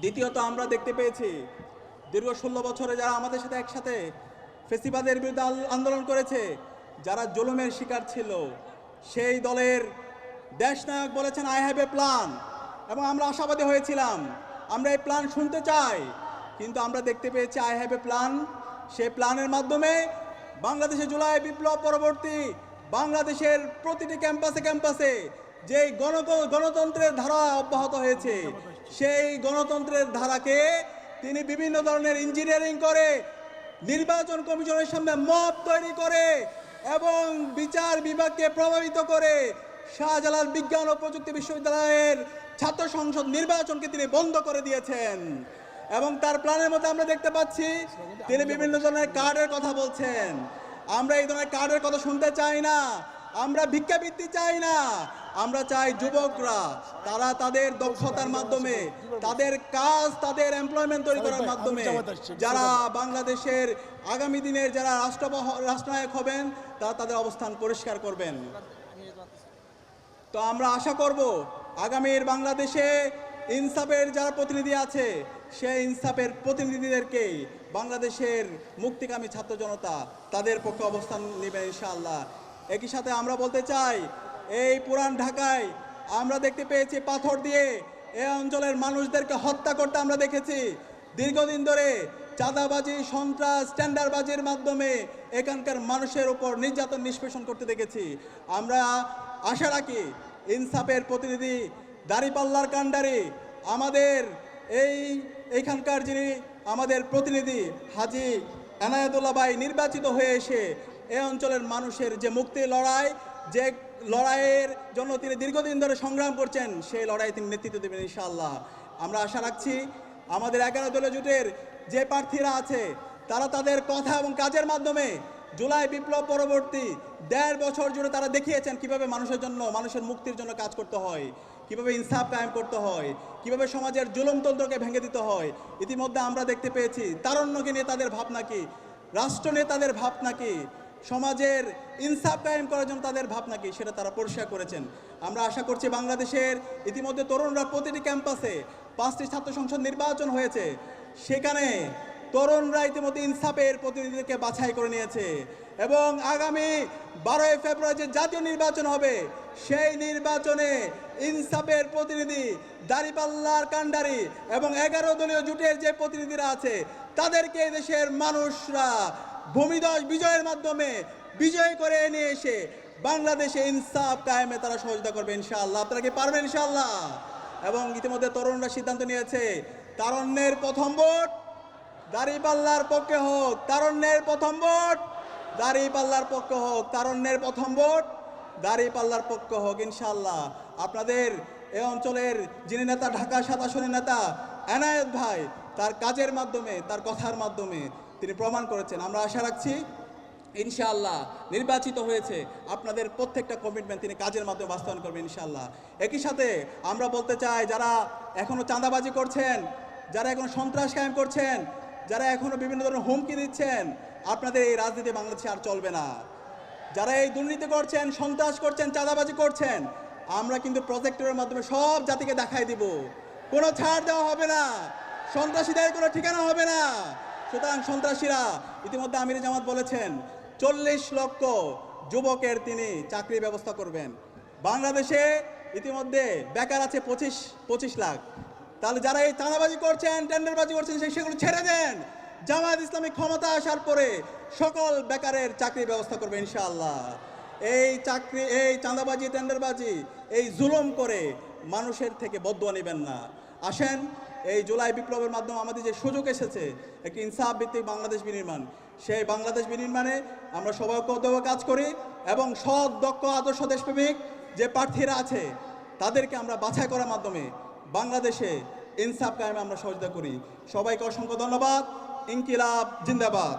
দ্বিতীয়ত আমরা দেখতে পেয়েছি দীর্ঘ 16 বছরে যারা আমাদের সাথে একসাথে ফেসিবাদের বিরুদ্ধে আন্দোলন করেছে, যারা জুলুমের শিকার ছিল, সেই দলের দেশনায়ক বলেছেন আই হ্যাভ এ প্ল্যান, এবং আমরা আশাবাদী হয়েছিলাম আমরা এই প্ল্যান শুনতে চাই। কিন্তু আমরা দেখতে পেয়েছি আই হ্যাভ এ প্ল্যান, সেই প্ল্যানের মাধ্যমে বাংলাদেশে জুলাই বিপ্লব পরবর্তী বাংলাদেশের প্রতিটি ক্যাম্পাসে ক্যাম্পাসে যেই গণতন্ত্রের ধারা অব্যাহত হয়েছে, সেই গণতন্ত্রের ধারাকে তিনি বিভিন্ন ধরনের ইঞ্জিনিয়ারিং করে নির্বাচন কমিশনের সামনে মব তৈরি করে এবং বিচার বিভাগকে প্রভাবিত করে শাহজালাল বিজ্ঞান ও প্রযুক্তি বিশ্ববিদ্যালয়ের ছাত্র সংসদ নির্বাচনকে তিনি বন্ধ করে দিয়েছেন। এবং তার প্ল্যানের মধ্যে আমরা দেখতে পাচ্ছি তিনি বিভিন্ন ধরনের কার্ডের কথা বলছেন। আমরা এই ধরনের কার্ডের কথা শুনতে চাই না, আমরা ভিক্ষাবৃত্তি চাই না। আমরা চাই যুবকরা তারা তাদের দক্ষতার মাধ্যমে, তাদের কাজ, তাদের এমপ্লয়মেন্ট তৈরি করার মাধ্যমে যারা বাংলাদেশের আগামী দিনের যারা রাষ্ট্রনায়ক হবেন তারা তাদের অবস্থান পরিষ্কার করবেন। তো আমরা আশা করব আগামীর বাংলাদেশে ইনসাফের যারা প্রতিনিধি আছে সেই ইনসাফের প্রতিনিধিদেরকেই বাংলাদেশের মুক্তিকামী ছাত্র জনতা তাদের পক্ষে অবস্থান নেবে ইনশাআল্লাহ। একই সাথে আমরা বলতে চাই এই পুরান ঢাকায় আমরা দেখতে পেয়েছি পাথর দিয়ে এই অঞ্চলের মানুষদেরকে হত্যা করতে আমরা দেখেছি। দীর্ঘদিন ধরে চাঁদাবাজি, সন্ত্রাস, টেন্ডারবাজির মাধ্যমে এখানকার মানুষের উপর নির্যাতন নিষ্পেষণ করতে দেখেছি। আমরা আশা রাখি ইনসাফের প্রতিনিধি দাঁড়িপাল্লার কাণ্ডারি আমাদের এইখানকার যিনি আমাদের প্রতিনিধি হাজী এনায়েতুল্লাহ ভাই নির্বাচিত হয়ে এসে এই অঞ্চলের মানুষের যে মুক্তির লড়াই, যে লড়াইয়ের জন্য তিনি দীর্ঘদিন ধরে সংগ্রাম করছেন, সেই লড়াই তিনি নেতৃত্ব দেবেন ইনশাআল্লাহ। আমরা আশা রাখছি আমাদের 11 দলীয় জোটের যে প্রার্থীরা আছে তারা তাদের কথা এবং কাজের মাধ্যমে জুলাই বিপ্লব পরবর্তী 1.5 বছর জুড়ে তারা দেখিয়েছেন কিভাবে মানুষের জন্য, মানুষের মুক্তির জন্য কাজ করতে হয়, কিভাবে ইনসাফ কায়েম করতে হয়, কিভাবে সমাজের জুলুমতন্ত্রকে ভেঙে দিতে হয়। ইতিমধ্যে আমরা দেখতে পেয়েছি তারুণ্যকে নেতাদের ভাবনা কি, রাষ্ট্র নেতাদের ভাবনা কি, সমাজের ইনসাফ কায়েম করার জন্য তাদের ভাবনা কি, সেটা তারা পরিষ্কার করেছেন। আমরা আশা করছি বাংলাদেশের ইতিমধ্যে তরুণরা প্রতিটি ক্যাম্পাসে 5টি ছাত্র সংসদ নির্বাচন হয়েছে, সেখানে তরুণরা ইতিমধ্যে ইনসাফের প্রতিনিধিদেরকে বাছাই করে নিয়েছে এবং আগামী 12 ফেব্রুয়ারি যে জাতীয় নির্বাচন হবে সেই নির্বাচনে ইনসাফের প্রতিনিধি দাঁড়িপাল্লার কাণ্ডারি এবং 11 দলীয় জোটের যে প্রতিনিধিরা আছে তাদেরকে দেশের মানুষরা ভূমিধস বিজয়ের মাধ্যমে বিজয় করে নিয়ে এসে বাংলাদেশে ইনসাফ কায়েমে তারা সহযোগিতা করবে ইনশাআল্লাহ। আপনারা কি পারবেন ইনশাআল্লাহ? এবং ইতিমধ্যে তরুণরা সিদ্ধান্ত নিয়েছে তারুণ্যের প্রথম ভোট দাঁড়িপাল্লার পক্ষে হোক, তারুণ্যের প্রথম ভোট দাঁড়িপাল্লার পক্ষে হোক, তারুণ্যের প্রথম ভোট দাঁড়িপাল্লার পক্ষে হোক ইনশাআল্লাহ। আপনাদের এই অঞ্চলের যিনি নেতা, ঢাকা 7 আসনের নেতা এনায়েত ভাই, তার কাজের মাধ্যমে, তার কথার মাধ্যমে তিনি প্রমাণ করেছেন। আমরা আশা রাখছি ইনশাআল্লাহ নির্বাচিত হয়েছে আপনাদের প্রত্যেকটা কমিটমেন্ট তিনি কাজের মাধ্যমে বাস্তবায়ন করবেন ইনশাআল্লাহ। একই সাথে আমরা বলতে চাই যারা এখনও চাঁদাবাজি করছেন, যারা এখন সন্ত্রাস কায়েম করছেন, যারা এখনও বিভিন্ন ধরনের হুমকি দিচ্ছেন, আপনাদের এই রাজনীতি বাংলাদেশে আর চলবে না। যারা এই দুর্নীতি করছেন, সন্ত্রাস করছেন, চাঁদাবাজি করছেন, আমরা কিন্তু প্রজেক্টরের মাধ্যমে সব জাতিকে দেখাই দিব, কোনো ছাড় দেওয়া হবে না, সন্ত্রাসীদের কোনো ঠিকানা হবে না। সুতরাং সন্ত্রাসীরা ইতিমধ্যে আমির জামাত বলেছেন 40 লক্ষ যুবকের তিনি চাকরির ব্যবস্থা করবেন। বাংলাদেশে ইতিমধ্যে বেকার আছে 25 লাখ। তাহলে যারা এই চাঁদাবাজি করছেন, টেন্ডারবাজি করছেন, সেগুলো ছেড়ে দেন। জামায়াত ইসলামী ক্ষমতা আসার পরে সকল বেকারের চাকরির ব্যবস্থা করবে ইনশাআল্লাহ। এই চাঁদাবাজি, টেন্ডারবাজি, এই জুলুম করে মানুষের থেকে বদুয়া নেবেন না। আসেন এই জুলাই বিপ্লবের মাধ্যমে আমাদের যে সুযোগ এসেছে একটি ইনসাফ ভিত্তিক বাংলাদেশ বিনির্মাণ, সেই বাংলাদেশ বিনির্মাণে আমরা সবাই ঐক্যবদ্ধভাবে কাজ করি এবং সৎ, দক্ষ, আদর্শ দেশপ্রেমিক যে প্রার্থীরা আছে তাদেরকে আমরা বাছাই করার মাধ্যমে বাংলাদেশে ইনসাফ কায়েমে আমরা সহযোগিতা করি। সবাইকে অসংখ্য ধন্যবাদ। ইনকিলাব জিন্দাবাদ।